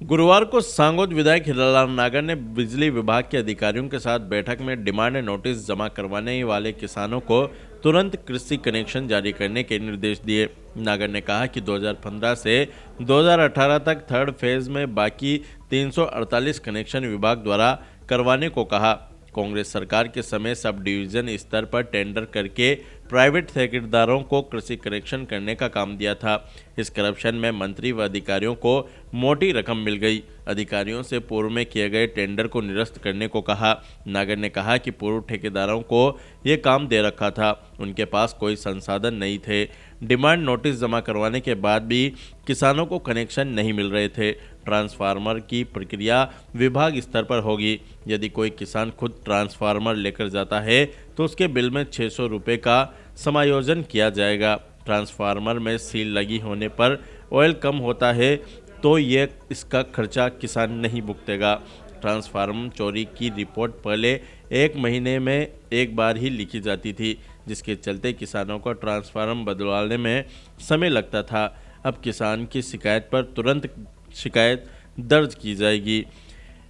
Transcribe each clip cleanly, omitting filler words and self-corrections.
गुरुवार को सांगोद विधायक हीरालाल नागर ने बिजली विभाग के अधिकारियों के साथ बैठक में डिमांड नोटिस जमा करवाने वाले किसानों को तुरंत कृषि कनेक्शन जारी करने के निर्देश दिए। नागर ने कहा कि 2015 से 2018 तक थर्ड फेज में बाकी 348 कनेक्शन विभाग द्वारा करवाने को कहा। कांग्रेस सरकार के समय सब डिवीजन स्तर पर टेंडर करके प्राइवेट ठेकेदारों को कृषि कनेक्शन करने का काम दिया था। इस करप्शन में मंत्री व अधिकारियों को मोटी रकम मिल गई। अधिकारियों से पूर्व में किए गए टेंडर को निरस्त करने को कहा। नागर ने कहा कि पूर्व ठेकेदारों को ये काम दे रखा था, उनके पास कोई संसाधन नहीं थे। डिमांड नोटिस जमा करवाने के बाद भी किसानों को कनेक्शन नहीं मिल रहे थे। ट्रांसफार्मर की प्रक्रिया विभाग स्तर पर होगी। यदि कोई किसान खुद ट्रांसफार्मर लेकर जाता है तो उसके बिल में 600 रुपये का समायोजन किया जाएगा। ट्रांसफार्मर में सील लगी होने पर ऑयल कम होता है तो इसका खर्चा किसान नहीं भुगतेगा। ट्रांसफार्मर चोरी की रिपोर्ट पहले 1 महीने में एक बार ही लिखी जाती थी, जिसके चलते किसानों को ट्रांसफार्मर बदलवाने में समय लगता था। अब किसान की शिकायत पर तुरंत शिकायत दर्ज की जाएगी।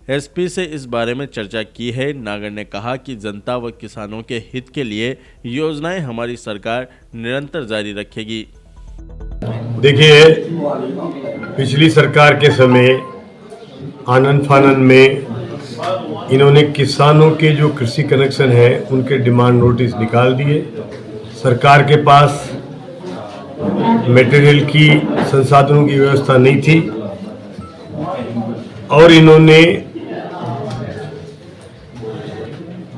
एसपी से इस बारे में चर्चा की है। नागर ने कहा कि जनता व किसानों के हित के लिए योजनाएं हमारी सरकार निरंतर जारी रखेगी। देखिए, पिछली सरकार के समय आनन फानन में इन्होंने किसानों के जो कृषि कनेक्शन है उनके डिमांड नोटिस निकाल दिए। सरकार के पास मटेरियल की संसाधनों की व्यवस्था नहीं थी और इन्होंने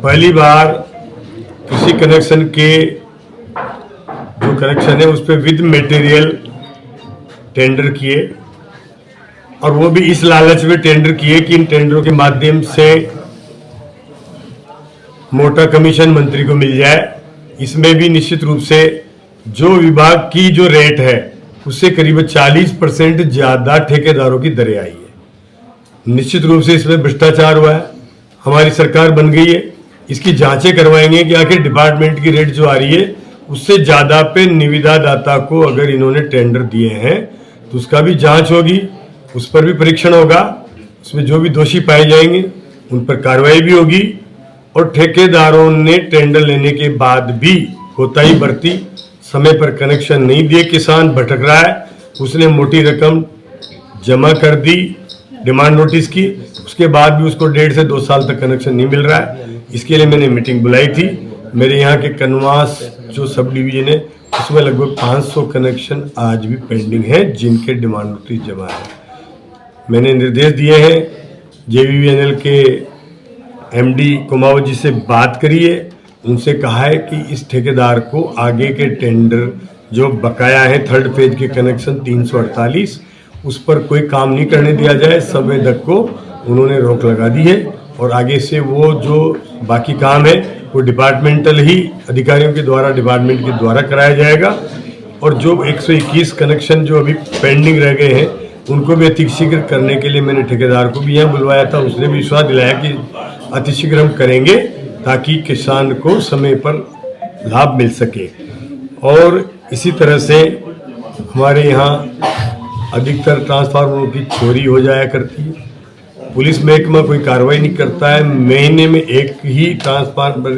पहली बार कृषि कनेक्शन के जो कनेक्शन है उस पर विद मटेरियल टेंडर किए और वो भी इस लालच में टेंडर किए कि इन टेंडरों के माध्यम से मोटा कमीशन मंत्री को मिल जाए। इसमें भी निश्चित रूप से जो विभाग की जो रेट है उससे करीब 40% ज्यादा ठेकेदारों की दरें आई है। निश्चित रूप से इसमें भ्रष्टाचार हुआ है। हमारी सरकार बन गई है, इसकी जांचें करवाएंगे कि आखिर डिपार्टमेंट की रेट जो आ रही है उससे ज्यादा पे निविदा दाता को अगर इन्होंने टेंडर दिए हैं तो उसका भी जांच होगी, उस पर भी परीक्षण होगा। उसमें जो भी दोषी पाए जाएंगे उन पर कार्रवाई भी होगी और ठेकेदारों ने टेंडर लेने के बाद भी कोताही बरती, समय पर कनेक्शन नहीं दिए, किसान भटक रहा है, उसने मोटी रकम जमा कर दी डिमांड नोटिस की, उसके बाद भी उसको 1.5 से 2 साल तक कनेक्शन नहीं मिल रहा है। इसके लिए मैंने मीटिंग बुलाई थी। मेरे यहाँ के कनवास जो सब डिवीजन है उसमें लगभग 500 कनेक्शन आज भी पेंडिंग है जिनके डिमांड नोटिस जमा है। मैंने निर्देश दिए हैं, JVVNL के MD कुमाऊ जी से बात करिए, उनसे कहा है कि इस ठेकेदार को आगे के टेंडर जो बकाया है थर्ड फेज के कनेक्शन 348 उस पर कोई काम नहीं करने दिया जाए। संवेदक को उन्होंने रोक लगा दी है और आगे से वो जो बाकी काम है वो डिपार्टमेंटल ही अधिकारियों के द्वारा डिपार्टमेंट के द्वारा कराया जाएगा और जो 121 कनेक्शन जो अभी पेंडिंग रह गए हैं उनको भी अतिशीघ्र करने के लिए मैंने ठेकेदार को भी यहाँ बुलवाया था। उसने भी विश्वास दिलाया कि अतिशीघ्र हम करेंगे ताकि किसान को समय पर लाभ मिल सके। और इसी तरह से हमारे यहाँ अधिकतर ट्रांसफार्मरों की चोरी हो जाया करती है। पुलिस महकमा कोई कार्रवाई नहीं करता है। महीने में एक ही ट्रांसफार्मर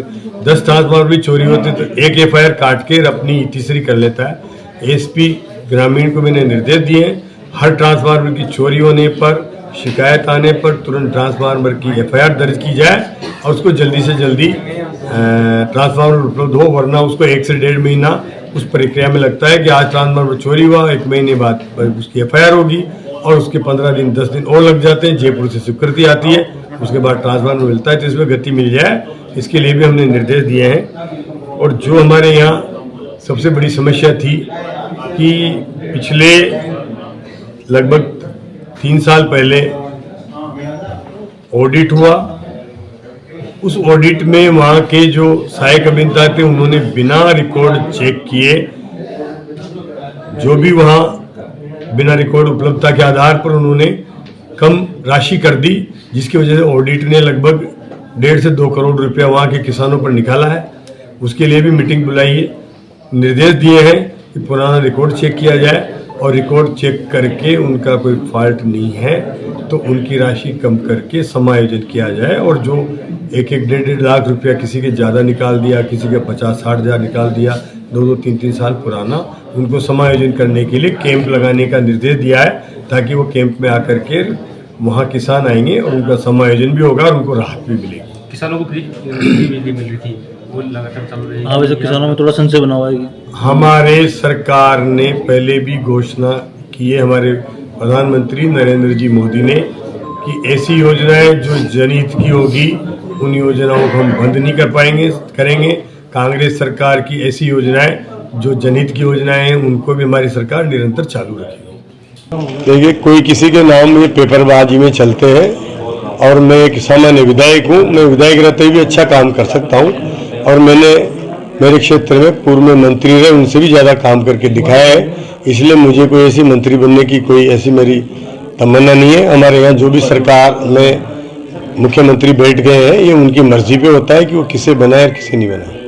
10 ट्रांसफार्मर भी चोरी होते तो एक FIR काट के अपनी तीसरी कर लेता है। SP ग्रामीण को मैंने निर्देश दिए हैं, हर ट्रांसफार्मर की चोरी होने पर शिकायत आने पर तुरंत ट्रांसफार्मर की FIR दर्ज की जाए और उसको जल्दी से जल्दी ट्रांसफार्मर उपलब्ध हो, वरना उसको 1 से 1.5 महीना उस प्रक्रिया में लगता है कि आज ट्रांसफार्मर चोरी हुआ, 1 महीने बाद उसकी FIR होगी और उसके 15 दिन 10 दिन और लग जाते हैं। जयपुर से स्वीकृति आती है, उसके बाद ट्रांसफार्मर मिलता है, तो इसमें गति मिल जाए इसके लिए भी हमने निर्देश दिए हैं। और जो हमारे यहाँ सबसे बड़ी समस्या थी कि पिछले लगभग 3 साल पहले ऑडिट हुआ, उस ऑडिट में वहाँ के जो सहायक अभियंता थे उन्होंने बिना रिकॉर्ड चेक किए जो भी वहाँ बिना रिकॉर्ड उपलब्धता के आधार पर उन्होंने कम राशि कर दी, जिसकी वजह से ऑडिट ने लगभग 1.5 से 2 करोड़ रुपया वहाँ के किसानों पर निकाला है। उसके लिए भी मीटिंग बुलाई है, निर्देश दिए हैं कि पुराना रिकॉर्ड चेक किया जाए और रिकॉर्ड चेक करके उनका कोई फॉल्ट नहीं है तो उनकी राशि कम करके समायोजन किया जाए। और जो 1-1, 1.5 लाख रुपया किसी के ज़्यादा निकाल दिया, किसी के 50-60 हज़ार निकाल दिया, 2-2, 3-3 साल पुराना, उनको समायोजन करने के लिए कैंप लगाने का निर्देश दिया है, ताकि वो कैंप में आकर के वहाँ किसान आएंगे और उनका समायोजन भी होगा और उनको राहत भी मिलेगी। किसानों को फ्री बिजली मिल रही थी, वो लगातार चालू रहेगी। हाँ, वैसे किसानों में थोड़ा संशय बना हुआ है। हमारे सरकार ने पहले भी घोषणा की है, हमारे प्रधानमंत्री नरेंद्र जी मोदी ने, कि ऐसी योजनाएं जो जनहित की होगी उन योजनाओं को हम बंद नहीं करेंगे। कांग्रेस सरकार की ऐसी योजनाएं जो जनहित की योजनाएं हैं उनको भी हमारी सरकार निरंतर चालू रखेगी। देखिए, कोई किसी के नाम ये पेपरबाजी में चलते हैं और मैं एक सामान्य विधायक हूँ, मैं विधायक रहते भी अच्छा काम कर सकता हूँ और मैंने मेरे क्षेत्र में पूर्व में मंत्री रहे, उनसे भी ज़्यादा काम करके दिखाया है, इसलिए मुझे कोई ऐसी मंत्री बनने की कोई ऐसी मेरी तमन्ना नहीं है। हमारे यहाँ जो भी सरकार में मुख्यमंत्री बैठ गए हैं, ये उनकी मर्जी पे होता है कि वो किसे बनाए और किसे नहीं बनाए।